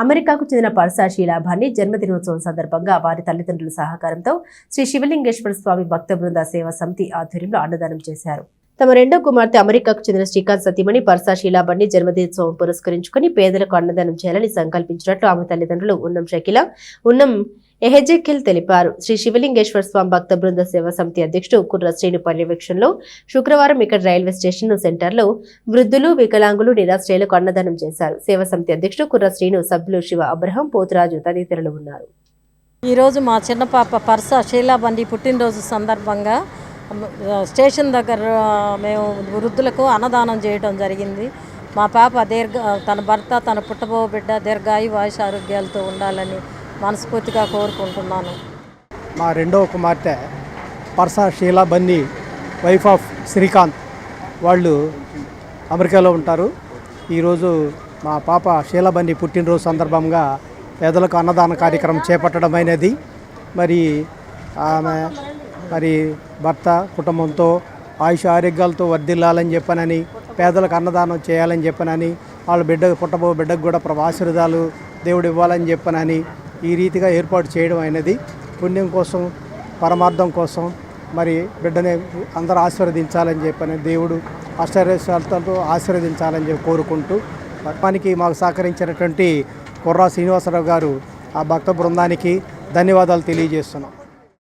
అమెరికాకు చెందిన పర్సా శీలాభాన్ని జన్మదినోత్సవం సందర్భంగా వారి తల్లిదండ్రుల సహకారంతో శ్రీ శివలింగేశ్వర స్వామి భక్త బృంద సేవా సమితి ఆధ్వర్యంలో అన్నదానం చేశారు. తమ రెండో కుమార్తె అమెరికాకు చెందిన శ్రీకాంత్ సతీమణి పర్సా శీలాభాన్ని జన్మదినోత్సవం పురస్కరించుకుని పేదలకు అన్నదానం చేయాలని సంకల్పించినట్లు ఆమె తల్లిదండ్రులు ఉన్నం షకీలా, ఉన్నం ఎహెజెకిల్ తెలిపారు. శ్రీ శివలింగేశ్వర స్వామి భక్త బృంద సేవా సమితి అధ్యక్షుడు కుర్ర శ్రీను పర్యవేక్షణలో శుక్రవారం ఇక్కడ రైల్వే స్టేషన్ సెంటర్లో వృద్ధులు, వికలాంగులు, నిరాశ్రయులకు అన్నదానం చేశారు. సేవా సమితి అధ్యక్షుడు కుర్ర శ్రీను, సభ్యులు శివ అబ్రహం, పోతురాజు తదితరులు ఉన్నారు. ఈరోజు మా చిన్న పాప పర్సా శీలాబండి పుట్టినరోజు సందర్భంగా స్టేషన్ దగ్గర మేము వృద్ధులకు అన్నదానం చేయడం జరిగింది. మా పాప తన భర్త, తన పుట్టబో బిడ్డ దీర్ఘాయు ఆయుష ఆరోగ్యాలతో ఉండాలని మనస్ఫూర్తిగా కోరుకుంటున్నాను. మా రెండవ కుమార్తె పర్సా శీలాబన్ని, వైఫ్ ఆఫ్ శ్రీకాంత్, వాళ్ళు అమెరికాలో ఉంటారు. ఈరోజు మా పాప శీలాబన్ని పుట్టినరోజు సందర్భంగా పేదలకు అన్నదాన కార్యక్రమం చేపట్టడం అయినది. ఆమె భర్త కుటుంబంతో ఆయుష ఆరోగ్యాలతో వర్ధిల్లాలని చెప్పనని, పేదలకు అన్నదానం చేయాలని చెప్పనని, వాళ్ళ పుట్టబో బిడ్డకు కూడా ఆశీర్వాదాలు దేవుడు ఇవ్వాలని చెప్పనని ఈ రీతిగా ఏర్పాటు చేయడం అయినది. పుణ్యం కోసం, పరమార్థం కోసం బిడ్డని అందరూ ఆశీర్వదించాలని చెప్పని, దేవుడు అష్టైశ్వర్యాలతో ఆశీర్వదించాలని చెప్పి కోరుకుంటూ మనకి మాకు సహకరించినటువంటి కుర్రా శ్రీనివాసరావు గారు, ఆ భక్త బృందానికి ధన్యవాదాలు తెలియజేస్తున్నాం.